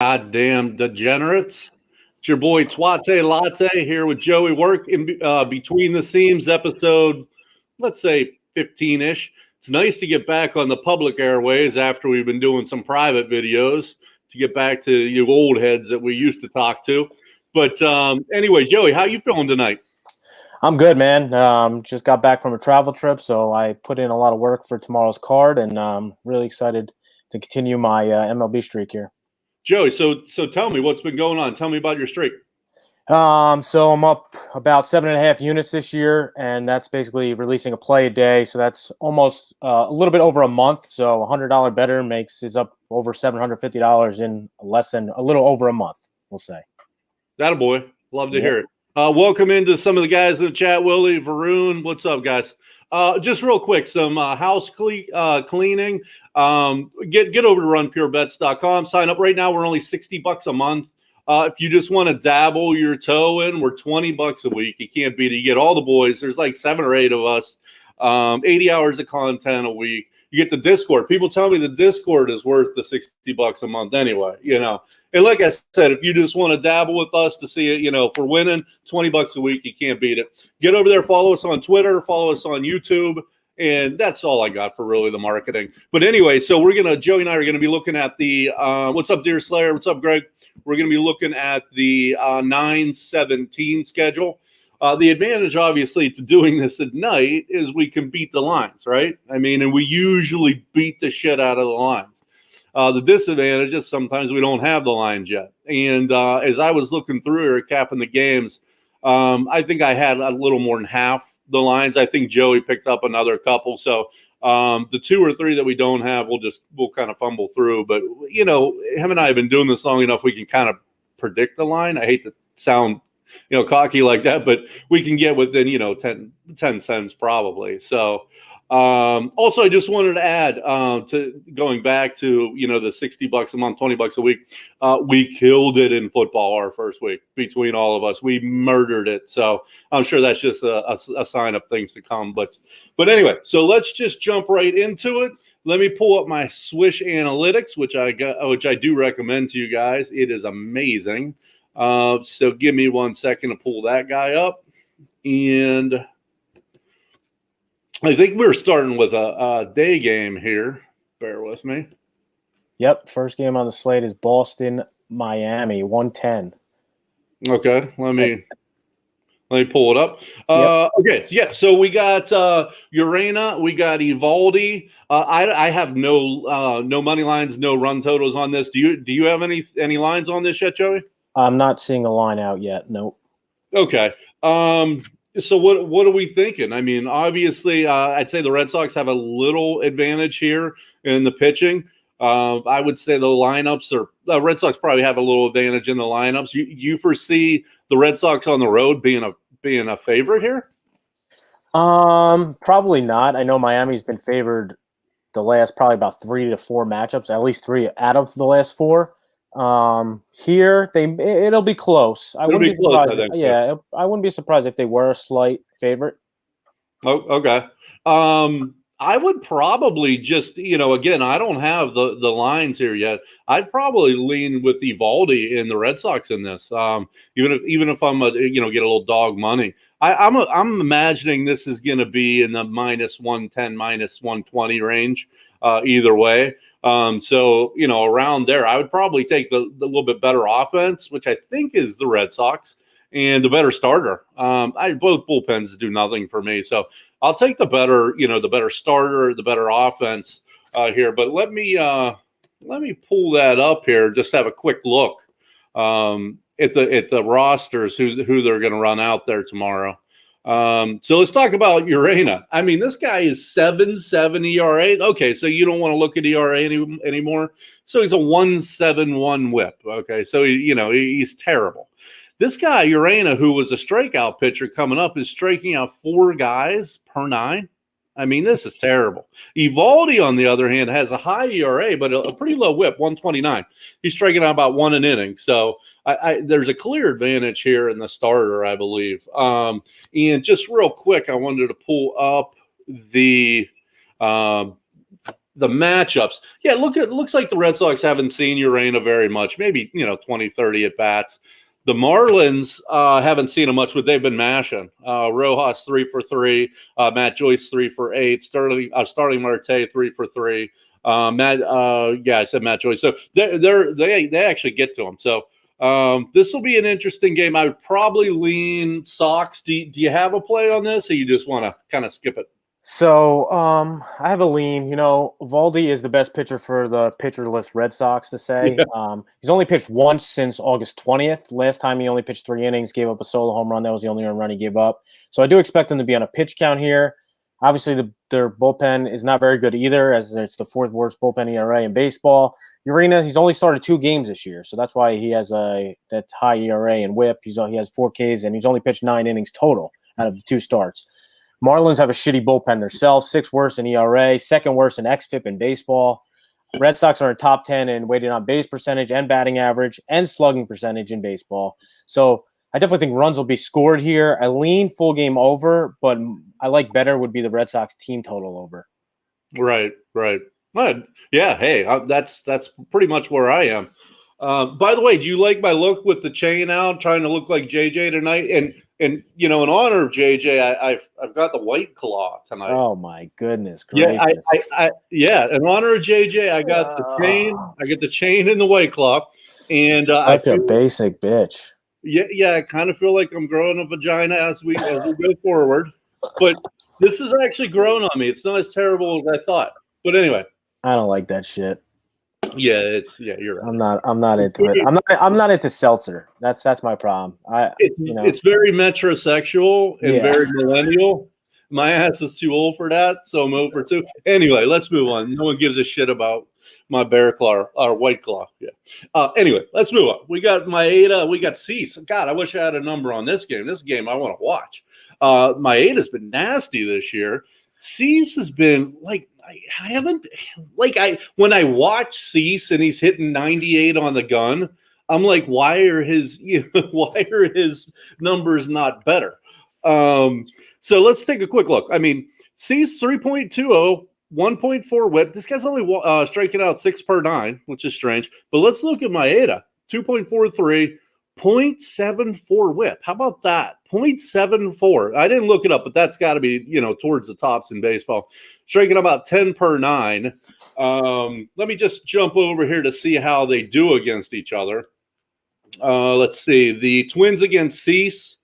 Goddamn degenerates. It's your boy Twate Latte here with Joey Work in Between the Seams episode, let's say 15-ish. It's nice to get back on the public airways after we've been doing some private videos to get back to you old heads that we used to talk to. But anyway, Joey, how you feeling tonight? I'm good, man. Just got back from a travel trip, so I put in a lot of work for tomorrow's card, and I'm really excited to continue my MLB streak here. Joey, so tell me what's been going on. Tell me about your streak. So I'm up about 7.5 units this year, and that's basically releasing a play a day. So that's almost a little bit over a month. So $100 better is up over $750 in less than a little over a month, we'll say. That boy, love to hear it. Welcome into some of the guys in the chat. Willie, Varun, what's up, guys? Just real quick, some house cleaning. Get over to runpurebets.com. Sign up right now. We're only $60 a month. If you just want to dabble your toe in, we're $20 a week. You can't beat it. You get all the boys. There's like 7 or 8 of us. 80 hours of content a week. You get the Discord. People tell me the Discord is worth the $60 a month anyway, you know. And like I said, if you just want to dabble with us to see it, you know, if we're winning $20 a week, you can't beat it. Get over there, follow us on Twitter, follow us on YouTube, and that's all I got for really the marketing. But anyway, so Joey and I are gonna be looking at the what's up, Deer Slayer? What's up, Greg? We're gonna be looking at the 9/17 schedule. The advantage, obviously, to doing this at night is we can beat the lines, right? I mean, and we usually beat the shit out of the lines. The disadvantage is sometimes we don't have the lines yet. And as I was looking through here, capping the games, I think I had a little more than half the lines. I think Joey picked up another couple. So the 2 or 3 that we don't have, we'll kind of fumble through. But, you know, him and I have been doing this long enough, we can kind of predict the line. I hate to sound cocky like that, but we can get within, 10 cents probably. So also, I just wanted to add to going back to, the $60 a month, $20 a week. We killed it in football our first week between all of us. We murdered it. So I'm sure that's just a sign of things to come. But anyway, so let's just jump right into it. Let me pull up my Swish Analytics, which I do recommend to you guys. It is amazing. So give me 1 second to pull that guy up. And I think we're starting with a day game here. Bear with me. Yep. First game on the slate is Boston, Miami, 110. Okay. Let me pull it up. Okay. Yeah. So we got Urena. We got Evaldi. I have no money lines, no run totals on this. Do you have any lines on this yet, Joey? I'm not seeing a line out yet. Nope. Okay. So what are we thinking? I mean, obviously, I'd say the Red Sox have a little advantage here in the pitching. I would say the lineups Red Sox probably have a little advantage in the lineups. You foresee the Red Sox on the road being a favorite here? Probably not. I know Miami's been favored the last probably about 3 to 4 matchups, at least 3 out of the last 4. Here it'll be close. I wouldn't be surprised. I wouldn't be surprised if they were a slight favorite. Oh, okay. I would probably just, again, I don't have the lines here yet. I'd probably lean with Evaldi and the Red Sox in this. Even if I'm get a little dog money. I'm imagining this is going to be in the -110, -120 range either way. So, around there, I would probably take the little bit better offense, which I think is the Red Sox, and the better starter. Both bullpens do nothing for me. So I'll take the better starter, the better offense here. But let me pull that up here. Just have a quick look at the rosters, who they're going to run out there tomorrow. So let's talk about Urena. I mean, this guy is 7.7 ERA. Okay, so you don't want to look at ERA anymore. So he's a 1.71 WHIP. Okay, so he's terrible. This guy Urena, who was a strikeout pitcher coming up, is striking out 4 guys per 9. I mean, this is terrible. Evaldi, on the other hand, has a high ERA, but a pretty low WHIP, 129. He's striking out about 1 an inning. So there's a clear advantage here in the starter, I believe. And just real quick, I wanted to pull up the the matchups. Yeah, it looks like the Red Sox haven't seen Urena very much. Maybe 20, 30 at bats. The Marlins haven't seen him much, but they've been mashing. Rojas 3 for 3, Matt Joyce 3 for 8, Starling Marte 3 for 3. I said Matt Joyce. So they actually get to him. So this will be an interesting game. I would probably lean Sox. Do you have a play on this, or you just want to kind of skip it? So I have a lean. Valdi is the best pitcher for the pitcherless Red Sox to say. Yeah. He's only pitched once since August 20th. Last time he only pitched 3 innings, gave up a solo home run. That was the only earned run he gave up. So I do expect him to be on a pitch count here. Obviously, their bullpen is not very good either, as it's the 4th worst bullpen ERA in baseball. Urena, he's only started 2 games this year, so that's why he has that high ERA and WHIP. He has 4 Ks, and he's only pitched 9 innings total out of the 2 starts. Marlins have a shitty bullpen themselves, 6th worst in ERA, 2nd worst in xFIP in baseball. Red Sox are in top 10 in weighted on base percentage and batting average and slugging percentage in baseball. So I definitely think runs will be scored here. I lean full game over, but I like better would be the Red Sox team total over. Right. But yeah, hey, that's pretty much where I am. By the way, do you like my look with the chain out, trying to look like JJ tonight? And in honor of JJ, I've got the White Claw tonight. Oh my goodness gracious! Yeah, in honor of JJ, I got the chain. I get the chain in the White Claw, and I feel basic bitch. Yeah, I kind of feel like I'm growing a vagina as we go forward. But this is actually growing on me. It's not as terrible as I thought. But anyway, I don't like that shit. Yeah, you're right. I'm not into it. I'm not into seltzer. That's my problem. It's very metrosexual and very millennial. My ass is too old for that, so I'm over too. Anyway, let's move on. No one gives a shit about my Bear Claw or White Claw. Yeah. Anyway, let's move on. We got Maeda. We got Cease. God, I wish I had a number on this game. This game I want to watch. Maeda's been nasty this year. Cease has been when I watch Cease and he's hitting 98 on the gun, I'm like, why are his numbers not better? So let's take a quick look. I mean, Cease 3.20, 1.4 whip. This guy's only striking out 6 per 9, which is strange. But let's look at Maeda, 2.43. 0.74 whip. How about that? 0.74. I didn't look it up, but that's got to be, towards the tops in baseball. Striking about 10 per 9. Let me just jump over here to see how they do against each other. Let's see. The Twins against Cease,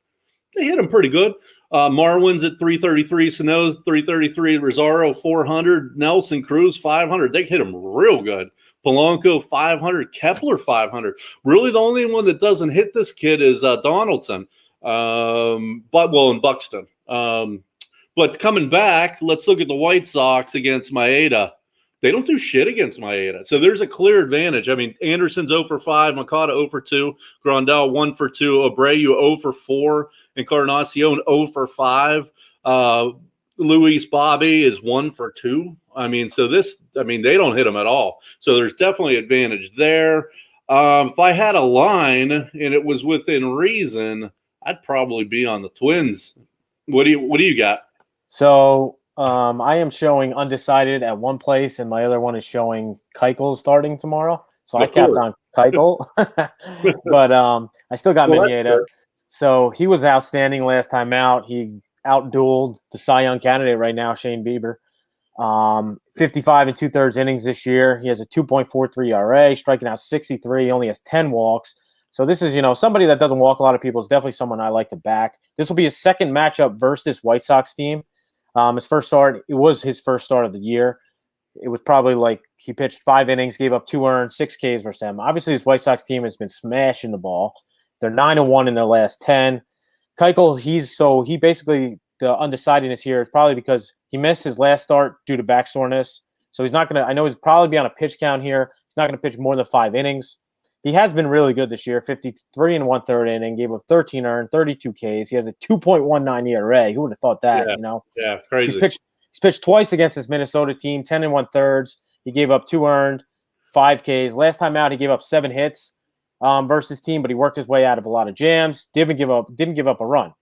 they hit him pretty good. Marwin's at 333, Sano 333, Rosario 400, Nelson Cruz 500. They hit him real good. Polanco 500, Kepler 500. Really, the only one that doesn't hit this kid is Donaldson, and Buxton. But coming back, let's look at the White Sox against Maeda. They don't do shit against Maeda, so there's a clear advantage. I mean, Anderson's 0 for 5, Makata 0 for 2, Grandal 1 for 2, Abreu 0 for 4, Encarnacion 0 for 5. Luis Bobby is 1 for 2. I mean, they don't hit him at all. So there's definitely advantage there. If I had a line and it was within reason, I'd probably be on the Twins. What do you got? So I am showing undecided at one place, and my other one is showing Keuchel starting tomorrow. So I capped on Keuchel, but I still got Minieta. So he was outstanding last time out. He outdueled the Cy Young candidate right now, Shane Bieber. 55 and 2/3 innings this year. He has a 2.43 ERA, striking out 63. He only has 10 walks. So this is, somebody that doesn't walk a lot of people. Is definitely someone I like to back. This will be his second matchup versus this White Sox team. His first start, it was his first start of the year. It was probably like he pitched 5 innings, gave up 2 earned, 6 Ks versus him. Obviously, this White Sox team has been smashing the ball. They're 9-1 in their last 10. Keuchel, he basically, the undecidedness here is probably because he missed his last start due to back soreness. So he's not going to – I know he's probably be on a pitch count here. He's not going to pitch more than 5 innings. He has been really good this year, 53 and 1/3 inning, gave up 13 earned, 32 Ks. He has a 2.19 ERA. Who would have thought that, Yeah, crazy. He's pitched twice against his Minnesota team, 10 and 1/3. He gave up 2 earned, 5 Ks. Last time out, he gave up 7 hits versus his team, but he worked his way out of a lot of jams. Didn't give up a run.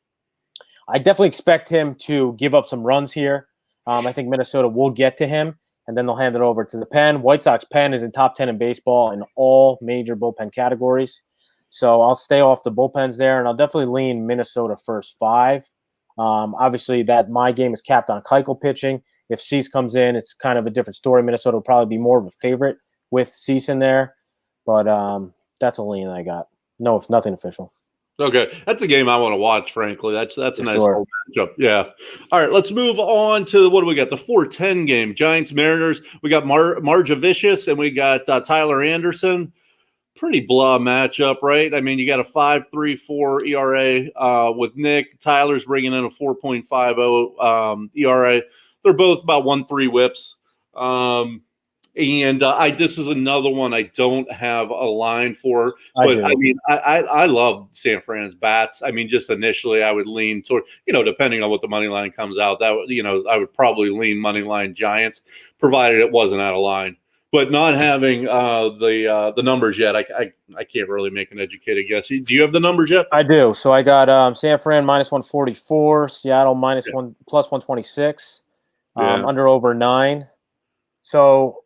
I definitely expect him to give up some runs here. I think Minnesota will get to him. and then they'll hand it over to the pen. White Sox pen is in top 10 in baseball in all major bullpen categories. So I'll stay off the bullpens there, and I'll definitely lean Minnesota first 5. Obviously, that my game is capped on Keuchel pitching. If Cease comes in, it's kind of a different story. Minnesota will probably be more of a favorite with Cease in there, but that's a lean I got. No, it's nothing official. Okay, that's a game I want to watch. Frankly, that's a nice sure. little matchup. Yeah. All right, let's move on to what do we got? The 4-10 game. Giants Mariners. We got Marjavicius and we got Tyler Anderson. Pretty blah matchup, right? I mean, you got a 5.34 ERA with Nick. Tyler's bringing in a 4.50 ERA. They're both about 1.3 whips. And this is another one I don't have a line for, but I love San Fran's bats. I mean, just initially I would lean toward, depending on what the money line comes out, that I would probably lean money line Giants, provided it wasn't out of line. But not having the numbers yet, I can't really make an educated guess. Do you have the numbers yet? I do. So I got San Fran minus 144, Seattle plus 126, under over 9. So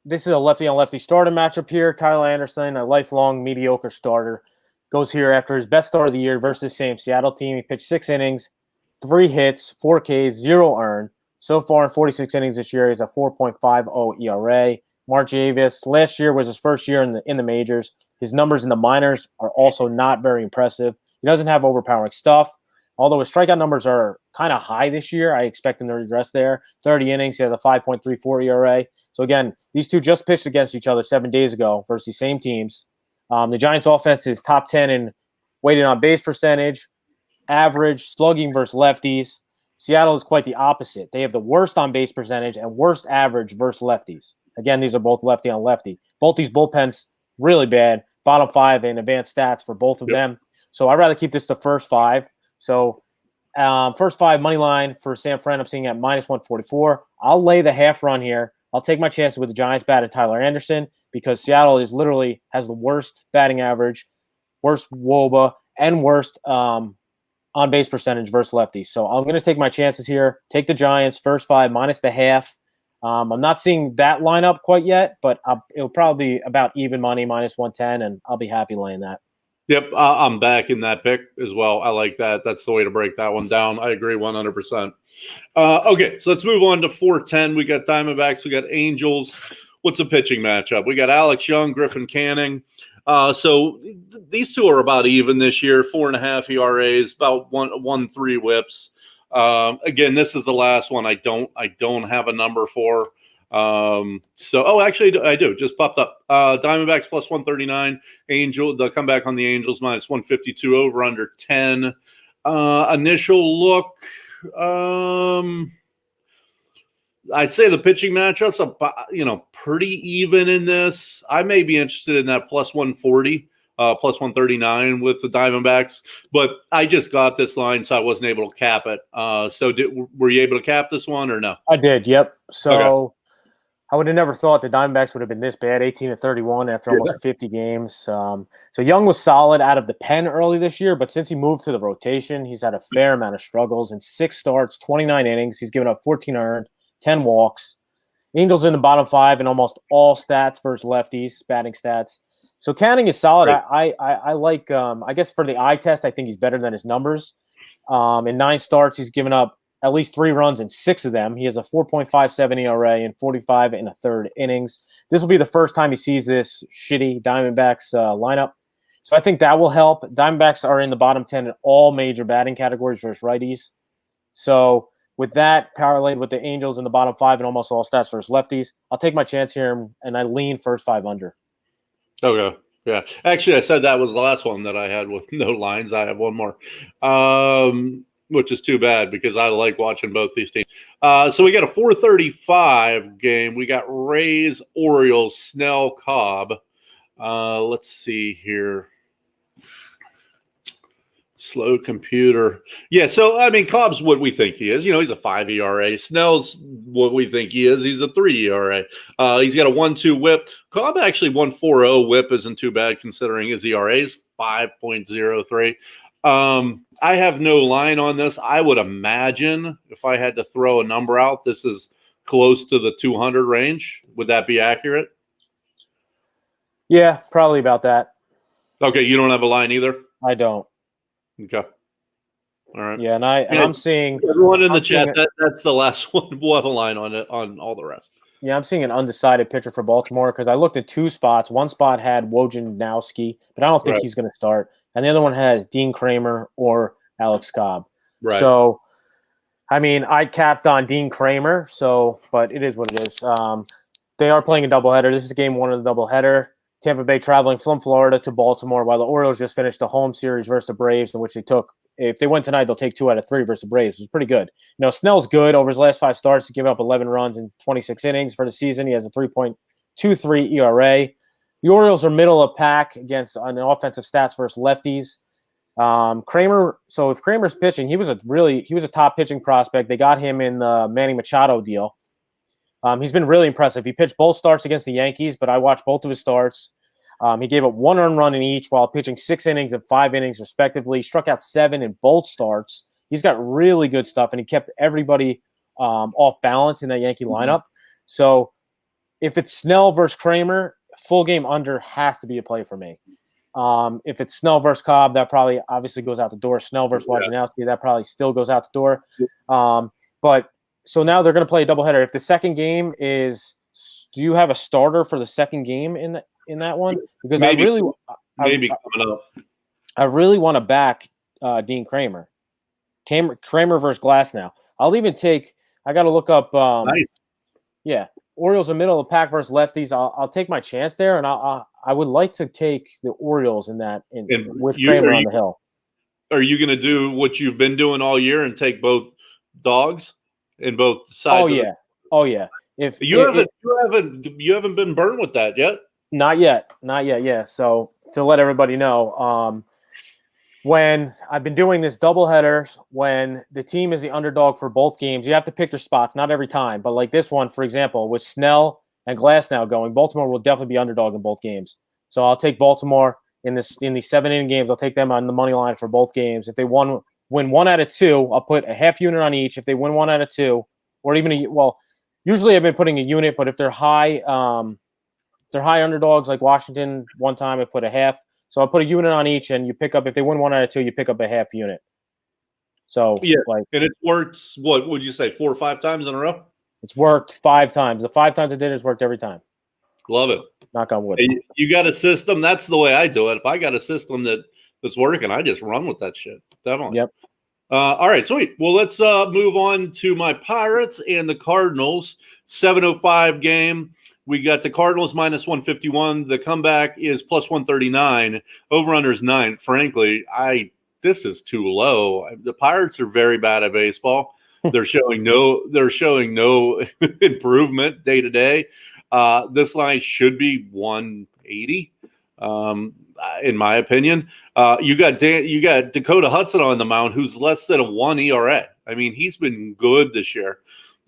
this is a lefty-on-lefty starter matchup here. Tyler Anderson, a lifelong mediocre starter, goes here after his best start of the year versus the same Seattle team. He pitched 6 innings, 3 hits, 4 Ks, 0 earned. So far in 46 innings this year, he's a 4.50 ERA. Marjavis, last year was his first year in the majors. His numbers in the minors are also not very impressive. He doesn't have overpowering stuff. Although his strikeout numbers are kind of high this year, I expect him to regress there. 30 innings, he has a 5.34 ERA. So again, these two just pitched against each other 7 days ago versus the same teams. The Giants' offense is top 10 in weighted on base percentage, average, slugging versus lefties. Seattle is quite the opposite. They have the worst on base percentage and worst average versus lefties. Again, these are both lefty on lefty. Both these bullpens really bad. Bottom 5 in advanced stats for both of them. So I'd rather keep this to first 5. So first 5 money line for San Fran, I'm seeing at minus 144. I'll lay the half run here. I'll take my chances with the Giants bat and Tyler Anderson because Seattle has the worst batting average, worst WOBA, and worst on base percentage versus lefties. So I'm going to take my chances here. Take the Giants first 5 minus the half. I'm not seeing that lineup quite yet, but it'll probably be about even money, minus 110, and I'll be happy laying that. Yep, I'm back in that pick as well. I like that. That's the way to break that one down. I agree 100%. Okay, so let's move on to 4-10. We got Diamondbacks. We got Angels. What's a pitching matchup? We got Alex Young, Griffin Canning. So these two are about even this year. 4.5 ERAs, about 1.3 whips. Again, this is the last one I don't have a number for. Actually I do. Just popped up. Diamondbacks plus 139. The comeback on the Angels minus 152 over under 10. Initial look. I'd say the pitching matchups are pretty even in this. I may be interested in that plus 140. Plus 139 with the Diamondbacks, but I just got this line, so I wasn't able to cap it. Were you able to cap this one or no? I did. Yep. So okay. I would have never thought the Diamondbacks would have been this bad, 18-31 after almost 50 games. So Young was solid out of the pen early this year, but since he moved to the rotation, he's had a fair amount of struggles. In 6 starts, 29 innings, he's given up 14 earned, 10 walks. Angels in the bottom 5 in almost all stats versus lefties, batting stats. So Canning is solid. Right. I like, I guess for the eye test, I think he's better than his numbers. In 9 starts, he's given up at least 3 runs in 6 of them. He has a 4.57 ERA in 45 1/3 innings. This will be the first time he sees this shitty Diamondbacks lineup. So I think that will help. Diamondbacks are in the bottom 10 in all major batting categories versus righties. So with that, parlayed with the Angels in the bottom 5 in almost all stats versus lefties, I'll take my chance here, and I lean first 5 under. Okay. Yeah. Actually, I said that was the last one that I had with no lines. I have one more, which is too bad because I like watching both these teams. So we got a 4:35 game. We got Rays, Orioles, Snell, Cobb. Let's see here. Slow computer. Yeah, so, I mean, Cobb's what we think he is. He's a 5 ERA. Snell's what we think he is. He's a 3 ERA. He's got a 1-2 whip. Cobb actually 1.40 whip isn't too bad considering his ERA is 5.03. I have no line on this. I would imagine if I had to throw a number out, this is close to the 200 range. Would that be accurate? Yeah, probably about that. Okay, you don't have a line either? I don't. Okay. All right. Yeah, and I'm seeing everyone in the chat. That's the last one. We'll have a line on it on all the rest. Yeah, I'm seeing an undecided pitcher for Baltimore because I looked at 2 spots. One spot had Wojnarowski, but I don't think he's going to start, and the other one has Dean Kramer or Alex Cobb. Right. So, I mean, I capped on Dean Kramer. So, but it is what it is. They are playing a doubleheader. This is game 1 of the doubleheader. Tampa Bay traveling from Florida to Baltimore, while the Orioles just finished the home series versus the Braves, in which they took. If they win tonight, they'll take 2 out of 3 versus the Braves. It's pretty good. Snell's good over his last 5 starts to give up 11 runs in 26 innings for the season. He has a 3.23 ERA. The Orioles are middle of pack against on the offensive stats versus lefties. Kramer. So if Kramer's pitching, he was a top pitching prospect. They got him in the Manny Machado deal. He's been really impressive. He pitched both starts against the Yankees, but I watched both of his starts. He gave up 1 earned run in each while pitching 6 innings and 5 innings, respectively. Struck out 7 in both starts. He's got really good stuff, and he kept everybody off balance in that Yankee lineup. So if it's Snell versus Kramer, full game under has to be a play for me. If it's Snell versus Cobb, that probably obviously goes out the door. Snell versus Wojnarowski, that probably still goes out the door. But so now they're going to play a doubleheader. If the second game is – do you have a starter for the second game in that one? Because maybe coming up. I really want to back Dean Kramer. Kramer versus Glasnow. I'll even take – I got to look up nice. Yeah, Orioles are middle of the pack versus lefties. I'll take my chance there, and I would like to take the Orioles in that with Kramer on the hill. Are you going to do what you've been doing all year and take both dogs in both sides? Oh yeah. If you haven't been burned with that yet. Not yet. Yeah. So to let everybody know, when I've been doing this doubleheader, when the team is the underdog for both games, you have to pick your spots. Not every time, but like this one, for example, with Snell and Glasnow going, Baltimore will definitely be underdog in both games. So I'll take Baltimore in these 7-inning games. I'll take them on the money line for both games. If they win 1 out of 2, I'll put a half unit on each. If they win 1 out of 2, or even usually I've been putting a unit, but if they're high underdogs like Washington one time, I put a half. So I'll put a unit on each, and you pick up, if they win 1 out of 2, you pick up a half unit. So and it works. What would you say, 4 or 5 times in a row? It's worked 5 times. The 5 times I did, it's worked every time. Love it. Knock on wood. Hey, you got a system. That's the way I do it. If I got a system that's working, I just run with that shit. Definitely. Yep. All right, sweet. Well, let's move on to my Pirates and the Cardinals. 7:05 game. We got the Cardinals minus 151. The comeback is plus 139. Over/under is 9. Frankly, this is too low. The Pirates are very bad at baseball. They're showing no improvement day to day. This line should be 180. In my opinion, you got Dakota Hudson on the mound, who's less than a 1 ERA. I mean, he's been good this year.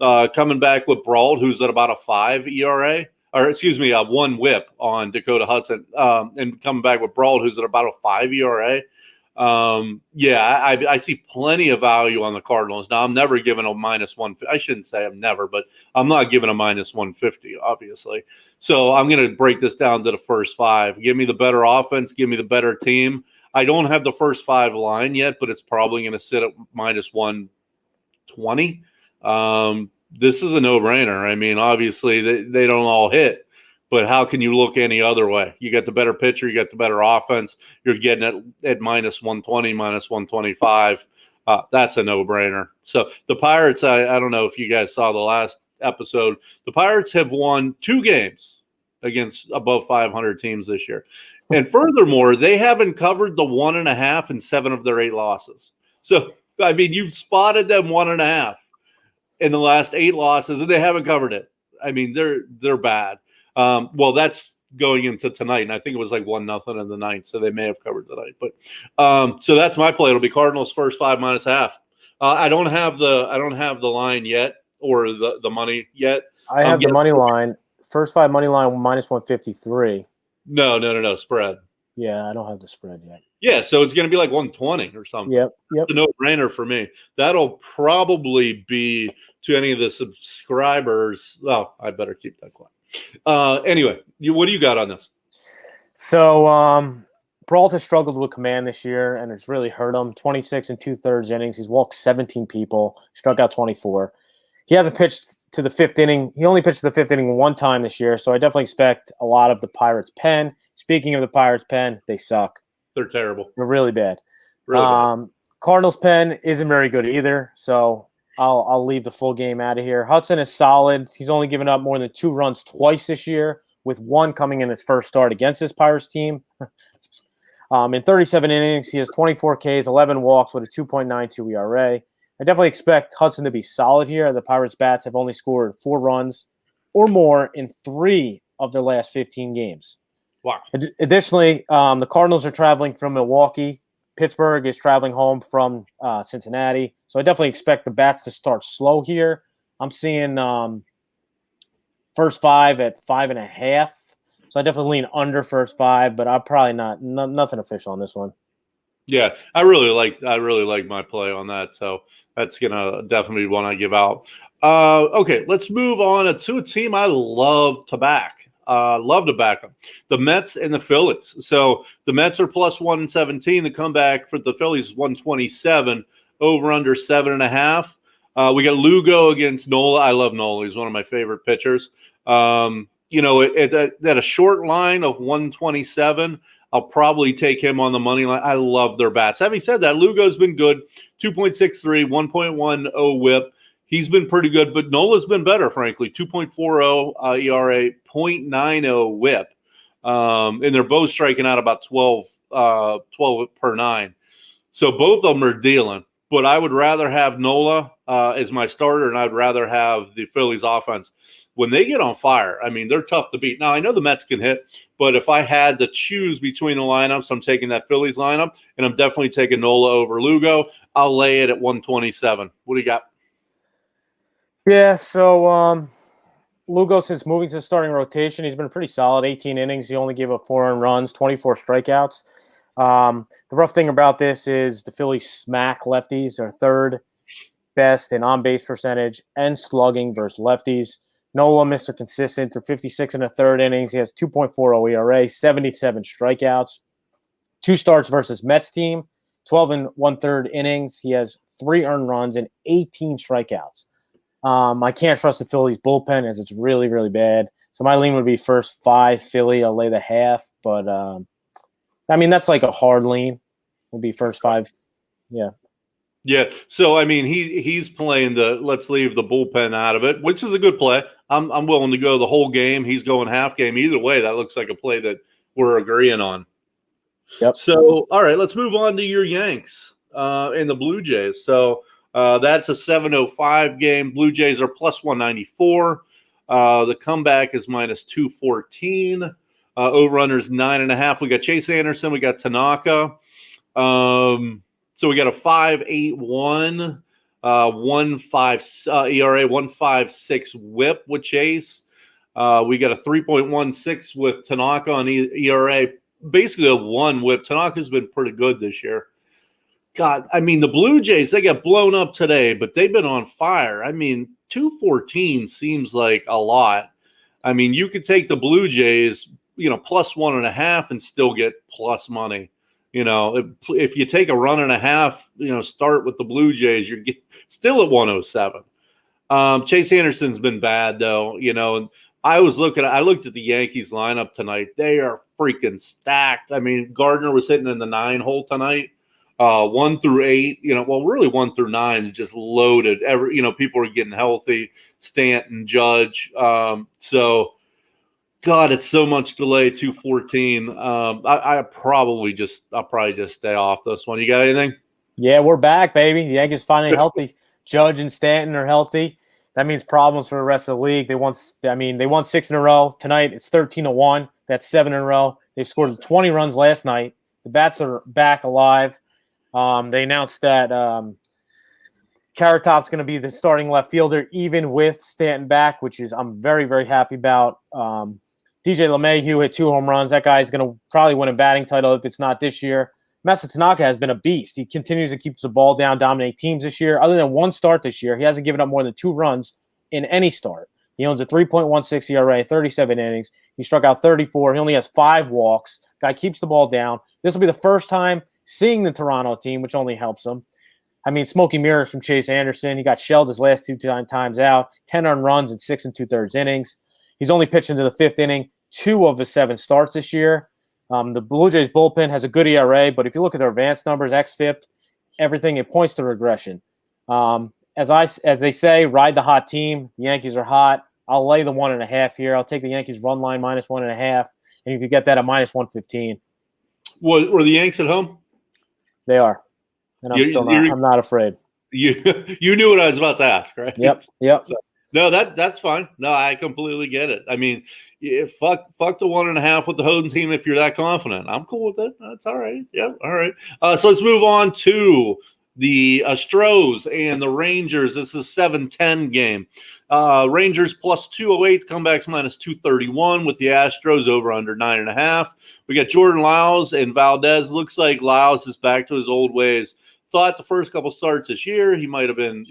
Coming back with Brault, who's at about a 5 ERA, or excuse me, a 1 WHIP on Dakota Hudson, and coming back with Brault, who's at about a 5 ERA. I see plenty of value on the Cardinals. Now, I'm never giving a minus 150. I shouldn't say I'm never, but I'm not giving a minus 150, obviously. So I'm going to break this down to the first 5. Give me the better offense. Give me the better team. I don't have the first 5 line yet, but it's probably going to sit at minus 120. This is a no-brainer. I mean, obviously, they don't all hit. But how can you look any other way? You got the better pitcher, you got the better offense. You're getting it at minus 120, minus 125. That's a no-brainer. So the Pirates, I don't know if you guys saw the last episode. The Pirates have won 2 games against above 500 teams this year. And furthermore, they haven't covered the 1.5 in 7 of their 8 losses. So, I mean, you've spotted them 1.5 in the last 8 losses, and they haven't covered it. I mean, they're bad. Well, that's going into tonight, and I think it was like 1-0 in the 9th, so they may have covered tonight. But so that's my play. It'll be Cardinals first 5 minus half. I don't have the line yet, or the money yet. I have the money line. First 5 money line minus 153. No, spread. Yeah, I don't have the spread yet. Yeah, so it's going to be like 120 or something. Yep. It's a no-brainer for me. That'll probably be to any of the subscribers. Well, I better keep that quiet. Anyway, what do you got on this? So, Brault has struggled with command this year, and it's really hurt him. 26 and 2/3 innings. He's walked 17 people, struck out 24. He hasn't pitched to the fifth inning. He only pitched to the fifth inning one time this year, so I definitely expect a lot of the Pirates' pen. Speaking of the Pirates' pen, they suck. They're terrible. They're really bad. Really bad. Cardinals' pen isn't very good either, so I'll leave the full game out of here. Hudson is solid. He's only given up more than 2 runs twice this year, with one coming in his first start against this Pirates team. In 37 innings, he has 24 Ks, 11 walks with a 2.92 ERA. I definitely expect Hudson to be solid here. The Pirates' bats have only scored 4 runs or more in 3 of their last 15 games. Wow. Additionally, the Cardinals are traveling from Milwaukee. Pittsburgh is traveling home from Cincinnati. So I definitely expect the bats to start slow here. I'm seeing first 5 at 5.5. So I definitely lean under first 5, but I'm probably nothing official on this one. Yeah, I really like my play on that. So that's gonna definitely be one I give out. Okay, let's move on to a team I love to back. Love to back them. The Mets and the Phillies. So the Mets are plus 117. The comeback for the Phillies is 127. Over under 7.5. We got Lugo against Nola. I love Nola. He's one of my favorite pitchers. At a short line of 127, I'll probably take him on the money line. I love their bats. Having said that, Lugo's been good. 2.63, 1.10 whip. He's been pretty good, but Nola's been better, frankly. 2.40 ERA, 0.90 whip. And they're both striking out about 12 per 9. So both of them are dealing. But I would rather have Nola as my starter, and I'd rather have the Phillies offense. When they get on fire, I mean, they're tough to beat. Now, I know the Mets can hit, but if I had to choose between the lineups, I'm taking that Phillies lineup, and I'm definitely taking Nola over Lugo. I'll lay it at 127. What do you got? Yeah, so Lugo, since moving to the starting rotation, he's been pretty solid. 18 innings. He only gave up 4 earned runs, 24 strikeouts. The rough thing about this is the Phillies smack lefties. They're third best in on-base percentage and slugging versus lefties. Nola, Mr. Consistent, through 56 and a third innings. He has 2.40 ERA, 77 strikeouts. 2 starts versus Mets team, 12 and 1/3 innings. He has 3 earned runs and 18 strikeouts. I can't trust the Phillies bullpen as it's really, really bad. So my lean would be first 5 Philly. I'll lay the half, but I mean, that's like a hard lean. Would be first 5. Yeah. Yeah. So, I mean, he's playing let's leave the bullpen out of it, which is a good play. I'm willing to go the whole game. He's going half game. Either way, that looks like a play that we're agreeing on. Yep. So, all right, let's move on to your Yanks and the Blue Jays. So that's a 7:05 game. Blue Jays are plus 194. The comeback is minus 214. Over-under's 9.5. We got Chase Anderson. We got Tanaka. So we got a 5.81, 1.5 ERA, 1.56 whip with Chase. We got a 3.16 with Tanaka on ERA. Basically a 1 whip. Tanaka's been pretty good this year. God, I mean, the Blue Jays, they got blown up today, but they've been on fire. I mean, 214 seems like a lot. I mean, you could take the Blue Jays, plus 1.5 and still get plus money. If you take a run and a half, start with the Blue Jays, you're still at 107. Chase Anderson's been bad though, and I looked at the Yankees lineup tonight. They are freaking stacked. I mean, Gardner was hitting in the 9 hole tonight, 1 through 8, really 1 through 9, just loaded. People are getting healthy, Stanton, Judge. So God, it's so much delay. 214. I'll probably just stay off this one. You got anything? Yeah, we're back, baby. The Yankees finally healthy. Judge and Stanton are healthy. That means problems for the rest of the league. They won 6 in a row. Tonight it's 13-1. That's 7 in a row. They scored 20 runs last night. The bats are back alive. They announced that Carrot Top's going to be the starting left fielder, even with Stanton back, which is I'm very, very happy about. DJ LeMahieu hit 2 home runs. That guy's going to probably win a batting title if it's not this year. Masa Tanaka has been a beast. He continues to keep the ball down, dominate teams this year. Other than one start this year, he hasn't given up more than 2 runs in any start. He owns a 3.16 ERA, 37 innings. He struck out 34. He only has 5 walks. Guy keeps the ball down. This will be the first time seeing the Toronto team, which only helps him. I mean, smoky mirrors from Chase Anderson. He got shelled his last 2 times out. 10 earned runs in 6 2/3 innings. He's only pitched into the 5th inning 2 of his 7 starts this year. The Blue Jays bullpen has a good ERA, but if you look at their advanced numbers, xFIP, everything, it points to regression. As they say, ride the hot team. The Yankees are hot. I'll lay the 1.5 here. I'll take the Yankees run line minus 1.5, and you could get that at minus 115. Were the Yanks at home? They are, and I'm not afraid. You knew what I was about to ask, right? Yep. So, no, that's fine. No, I completely get it. I mean, fuck the 1.5 with the home team if you're that confident. I'm cool with it. That's all right. Yeah, all right. So let's move on to the Astros and the Rangers. This is a 7-10 game. Rangers plus 208, comebacks minus 231 with the Astros over under 9.5. We got Jordan Lyles and Valdez. Looks like Lyles is back to his old ways. Thought the first couple starts this year he might have been,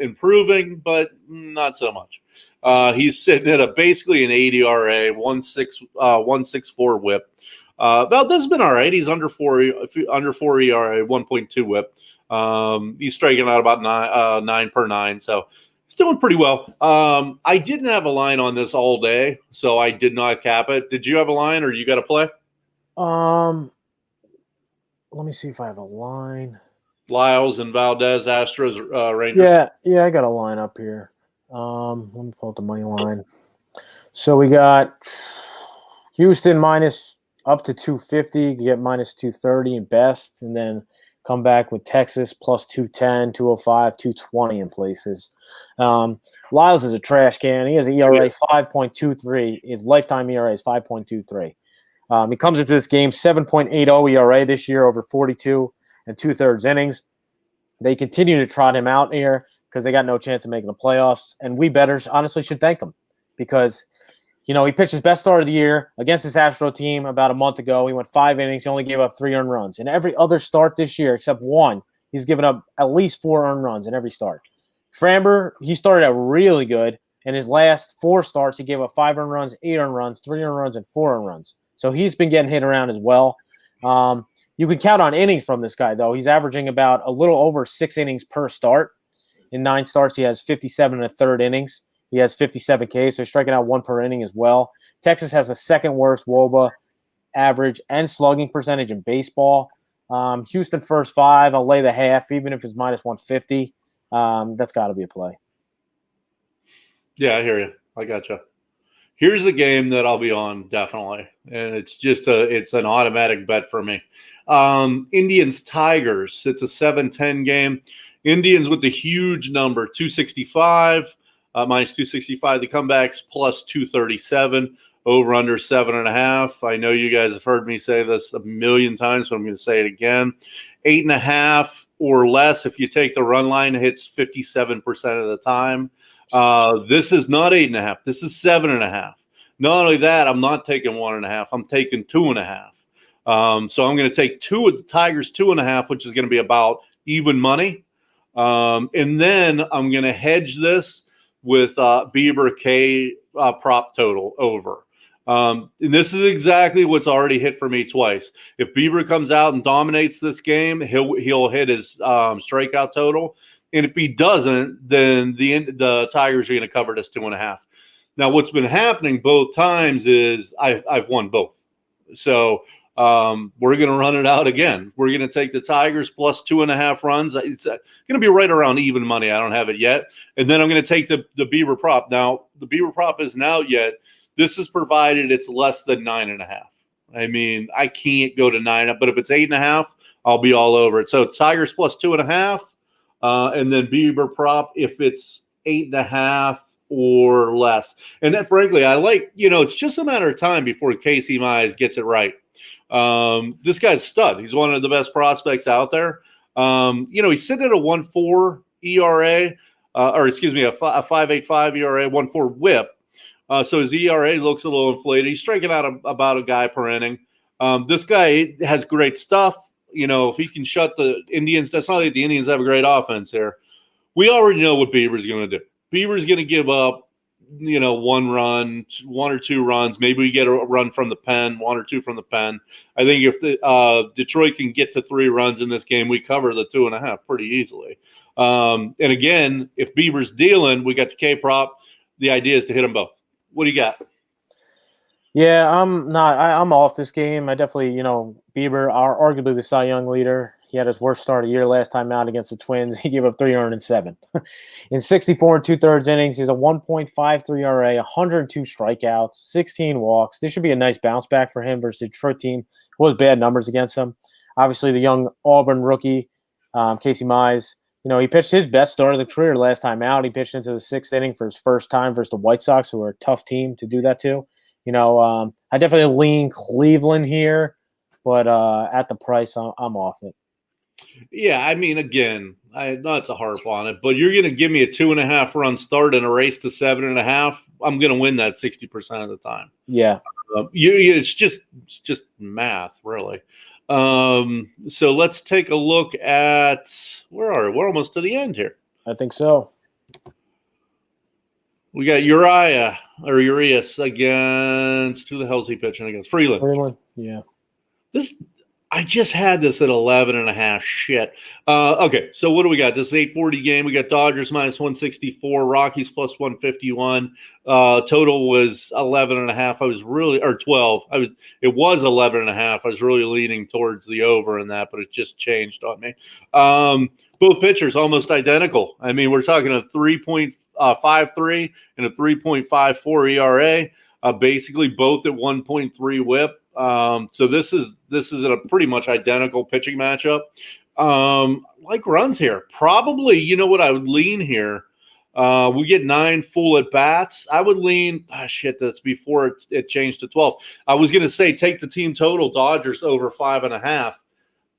improving, but not so much. He's sitting at basically an 80 ERA, 1.64 WHIP. Valdez has been all right. He's under 4 ERA, 1.2 WHIP. He's striking out about 9 per 9, so he's doing pretty well. I didn't have a line on this all day, so I did not cap it. Did you have a line, or you got to play? Let me see if I have a line. Lyles and Valdez, Astros, Rangers. Yeah, I got a line up here. Let me pull up the money line. So we got Houston minus up to 250. You can get minus 230 in best, and then come back with Texas plus 210, 205, 220 in places. Lyles is a trash can. He has an ERA 5.23. His lifetime ERA is 5.23. He comes into this game 7.80 ERA this year over 42 and 2/3 innings. They continue to trot him out here because they got no chance of making the playoffs. And we bettors honestly should thank him because, he pitched his best start of the year against this Astro team about a month ago. He went 5 innings. He only gave up 3 earned runs. In every other start this year, except one, he's given up at least 4 earned runs in every start. Framber, he started out really good. In his last 4 starts, he gave up 5 earned runs, 8 earned runs, 3 earned runs, and 4 earned runs. So he's been getting hit around as well. You can count on innings from this guy, though. He's averaging about a little over 6 innings per start. In 9 starts, he has 57 1/3 innings. He has 57 Ks, so he's striking out 1 per inning as well. Texas has the second worst WOBA average and slugging percentage in baseball. Houston first 5. I'll lay the half, even if it's minus 150. That's got to be a play. Yeah, I hear you. I gotcha. Here's a game that I'll be on definitely, and it's an automatic bet for me. Indians Tigers. It's a 7-10 game. Indians with the huge number 265 minus 265. The comebacks plus 237. Over under 7.5. I know you guys have heard me say this a million times, but I'm going to say it again. 8.5 or less. If you take the run line, it hits 57% of the time. This is not 8.5. This is 7.5. Not only that, I'm not taking 1.5. I'm taking 2.5. So I'm going to take the Tigers 2.5, which is going to be about even money. And then I'm going to hedge this with Bieber K prop total over. And this is exactly what's already hit for me twice. If Bieber comes out and dominates this game, he'll hit his strikeout total. And if he doesn't, then the Tigers are going to cover this 2.5. Now, what's been happening both times is I've won both. So we're going to run it out again. We're going to take the Tigers plus 2.5 runs. It's going to be right around even money. I don't have it yet. And then I'm going to take the Bieber prop. Now, the Bieber prop isn't out yet. This is provided it's less than 9.5. I mean, I can't go to 9, but if it's 8.5, I'll be all over it. So Tigers plus 2.5. And then Bieber prop if it's 8.5 or less. And then, frankly, I like, it's just a matter of time before Casey Mize gets it right. This guy's stud. He's one of the best prospects out there. He's sitting at a 1.4 ERA, a 5.85 ERA, 1.4 WHIP. So his ERA looks a little inflated. He's striking out about a guy per inning. This guy has great stuff. If he can shut the Indians, that's not like the Indians have a great offense here. We already know what Bieber's going to do. Bieber's going to give up, 1 run, 1 or 2 runs. Maybe we get a run from the pen, 1 or 2 from the pen. I think if Detroit can get to 3 runs in this game, we cover the 2.5 pretty easily. And again, if Bieber's dealing, we got the K prop. The idea is to hit them both. What do you got? Yeah, I'm off this game. I definitely, Bieber, arguably the Cy Young leader. He had his worst start of the year last time out against the Twins. He gave up 307. In 64 and 2/3 innings, he has a 1.53 ERA, 102 strikeouts, 16 walks. This should be a nice bounce back for him versus the Detroit team, who has bad numbers against him. Obviously, the young Auburn rookie, Casey Mize, he pitched his best start of the career last time out. He pitched into the 6th inning for his first time versus the White Sox, who are a tough team to do that to. I definitely lean Cleveland here, but at the price, I'm off it. Yeah, I mean, again, not to harp on it, but you're going to give me a 2.5 run start and a race to 7.5. I'm going to win that 60% of the time. Yeah, it's just math, really. So let's take a look at where are we? We're almost to the end here. I think so. We got Urias against, who the hell is he pitching against? Freeland. Yeah. I just had this at 11.5. Shit. Okay, so what do we got? This is 840 game. We got Dodgers minus 164, Rockies plus 151. Total was 11.5. Or 12. It was 11.5. I was really leaning towards the over in that, but it just changed on me. Both pitchers almost identical. I mean, we're talking a 3.53 and a 3.54 ERA. Basically both at 1.3 WHIP. So this is a pretty much identical pitching matchup. Like runs here. Probably, you know what I would lean here? We get 9 full at bats. I would lean, that's before it changed to 12. I was going to say take the team total Dodgers over 5.5,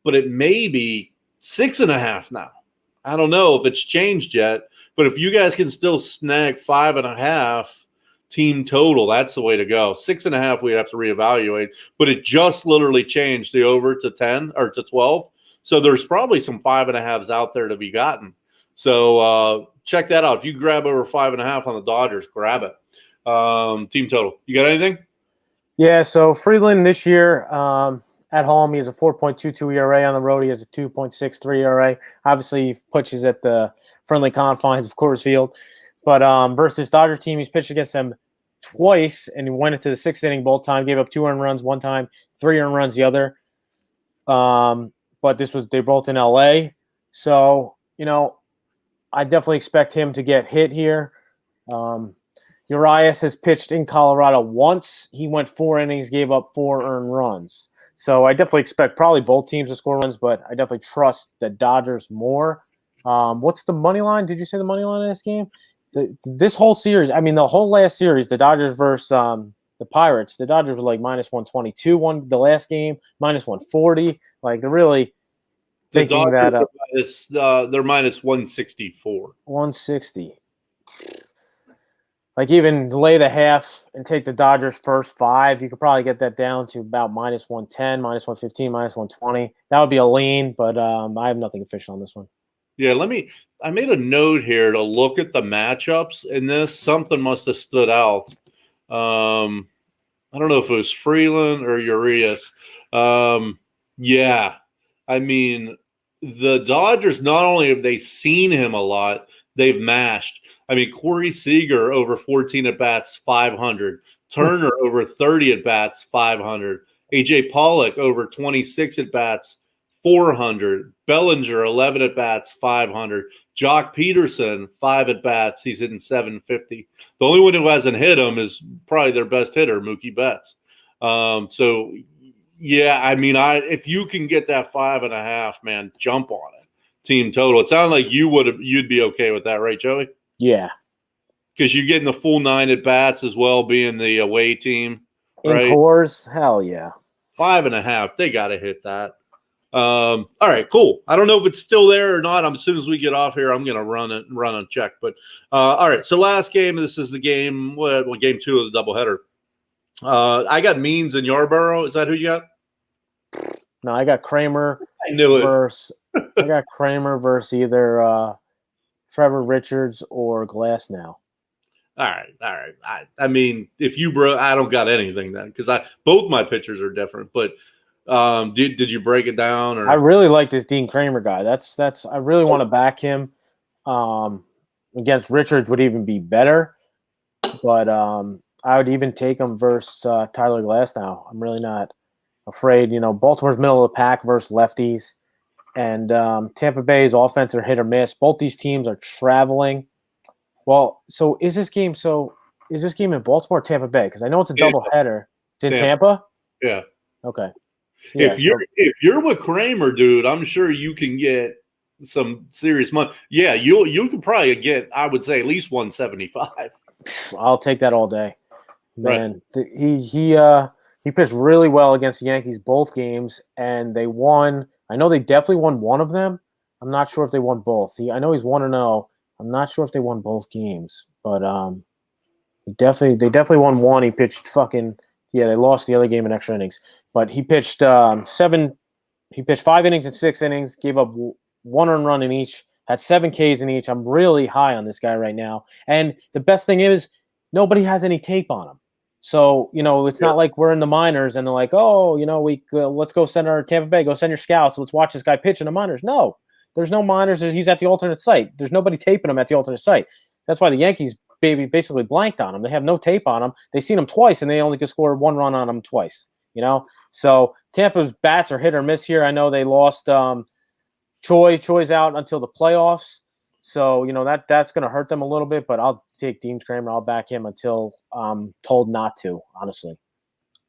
but it may be 6.5 now. I don't know if it's changed yet, but if you guys can still snag 5.5 team total, that's the way to go. 6.5, we'd have to reevaluate, but it just literally changed the over to 10 or to 12. So there's probably some 5.5s out there to be gotten. So check that out. If you grab over 5.5 on the Dodgers, grab it. Team total. You got anything? Yeah. So Freeland this year at home, he has a 4.22 ERA. On the road, he has a 2.63 ERA. Obviously, he pitches at the friendly confines of Coors Field. But versus Dodger team, he's pitched against them twice, and he went into the 6th inning both time, gave up 2 earned runs one time, 3 earned runs the other. But they're both in LA. So, I definitely expect him to get hit here. Urias has pitched in Colorado once. He went 4 innings, gave up 4 earned runs. So I definitely expect probably both teams to score runs, but I definitely trust the Dodgers more. What's the money line? Did you say the money line in this game? This whole series, the whole last series, the Dodgers versus the Pirates, the Dodgers were like minus 122 the last game, minus 140. Like they're really thinking that they're minus 164. 160. Like even lay the half and take the Dodgers first 5, you could probably get that down to about minus 110, minus 115, minus 120. That would be a lean, but I have nothing official on this one. Yeah, I made a note here to look at the matchups in this. Something must have stood out. I don't know if it was Freeland or Urias. Yeah, the Dodgers, not only have they seen him a lot, they've mashed. Corey Seager over 14 at-bats, 500. Turner over 30 at-bats, 500. A.J. Pollock over 26 at-bats, 400. Bellinger, 11 at-bats, 500. Jock Peterson, 5 at-bats. He's hitting 750. The only one who hasn't hit him is probably their best hitter, Mookie Betts. So, yeah, if you can get that 5.5, man, jump on it. Team total. It sounded like you'd be okay with that, right, Joey? Yeah. Because you're getting the full 9 at-bats as well, being the away team. Right? In Coors? Hell yeah. 5.5. They got to hit that. All right, cool. I don't know if it's still there or not. As soon as we get off here, I'm going to run a check. But all right, so last game, this is the game, game 2 of the doubleheader. I got Means and Yarborough. Is that who you got? No, I got Kramer. I knew it. I got Kramer versus either Trevor Richards or Glasnow. All right. I mean, if you bro, I don't got anything then because both my pitchers are different. But did you break it down? Or I really like this Dean Kramer guy. That's I really want to back him. Against Richards would even be better, but I would even take him versus Tyler Glasnow. I'm really not afraid. Baltimore's middle of the pack versus lefties, and Tampa Bay's offense are hit or miss. Both these teams are traveling. Well, so is this game in Baltimore or Tampa Bay? Because I know it's a doubleheader. It's in Tampa? Yeah. Okay. Yeah, if you're with Kramer, dude, I'm sure you can get some serious money. Yeah, you can probably get, I would say, at least 175. I'll take that all day. Man, right. He pitched really well against the Yankees both games, and they won. I know they definitely won one of them. I'm not sure if they won both. I know he's 1-0. I'm not sure if they won both games, but they definitely won one. He pitched they lost the other game in extra innings. But he pitched 5 innings and 6 innings, gave up 1 earned run in each, had 7 Ks in each. I'm really high on this guy right now. And the best thing is nobody has any tape on him. So, it's not like we're in the minors and they're like, oh, let's go send our Tampa Bay, go send your scouts. Let's watch this guy pitch in the minors. No, there's no minors. He's at the alternate site. There's nobody taping him at the alternate site. That's why the Yankees basically blanked on him. They have no tape on him. They seen him twice and they only could score 1 run on him twice, So Tampa's bats are hit or miss here. I know they lost Choi's out until the playoffs. So, that's going to hurt them a little bit, but I'll take Dean Kramer. I'll back him until I'm told not to, honestly.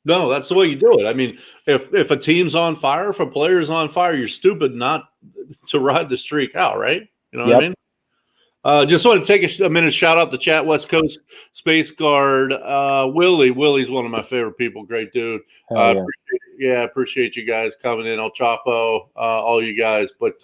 No, that's the way you do it. I mean, if a team's on fire, if a player's on fire, you're stupid not to ride the streak out, right? You know what I mean? Just want to take a minute, shout out the chat, West Coast Space Guard, Willie. Willie's one of my favorite people. Great dude. Appreciate you guys coming in. El Chapo, all you guys. But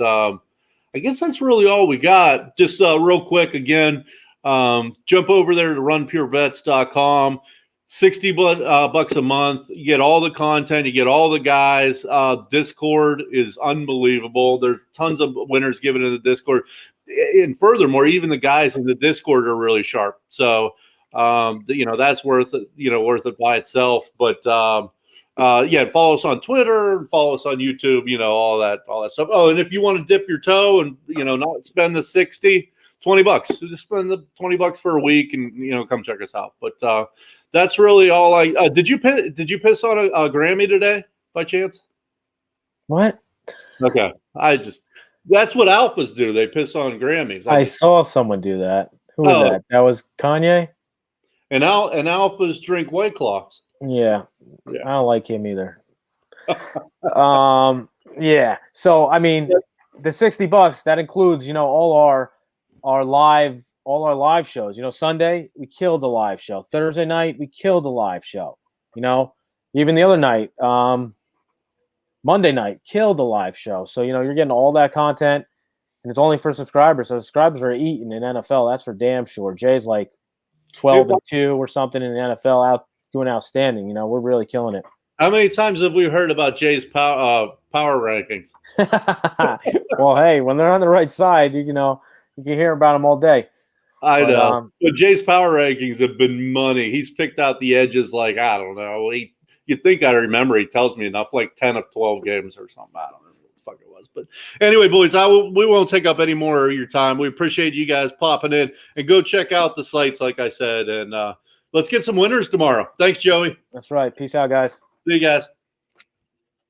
I guess that's really all we got. Just real quick again, jump over there to runpurebets.com. $60 a month. You get all the content. You get all the guys. Discord is unbelievable. There's tons of winners given in the Discord. And furthermore, even the guys in the Discord are really sharp. So, that's worth it by itself. But follow us on Twitter, follow us on YouTube, all that stuff. Oh, and if you want to dip your toe and, not spend the $20, just spend the $20 for a week and, come check us out. But that's really all did you piss on a Grammy today by chance? What? Okay. That's what alphas do. They piss on Grammys. I saw someone do that. Who was that? That was Kanye? And alphas drink White Claws. Yeah. I don't like him either. Yeah. So, I mean, the $60, that includes, all our live shows. Sunday, we killed the live show. Thursday night, we killed the live show. Even the other night, Monday night, killed the live show. So, you're getting all that content, and it's only for subscribers. So subscribers are eating in NFL. That's for damn sure. Jay's like 12-2 or something in the NFL, out doing outstanding. We're really killing it. How many times have we heard about Jay's power rankings? Well, hey, when they're on the right side, you can hear about them all day. I know. But Jay's power rankings have been money. He's picked out the edges like, I don't know. You'd think I remember. He tells me enough, like 10 of 12 games or something. I don't know what the fuck it was. But anyway, boys, we won't take up any more of your time. We appreciate you guys popping in. And go check out the sites, like I said. And let's get some winners tomorrow. Thanks, Joey. That's right. Peace out, guys. See you guys.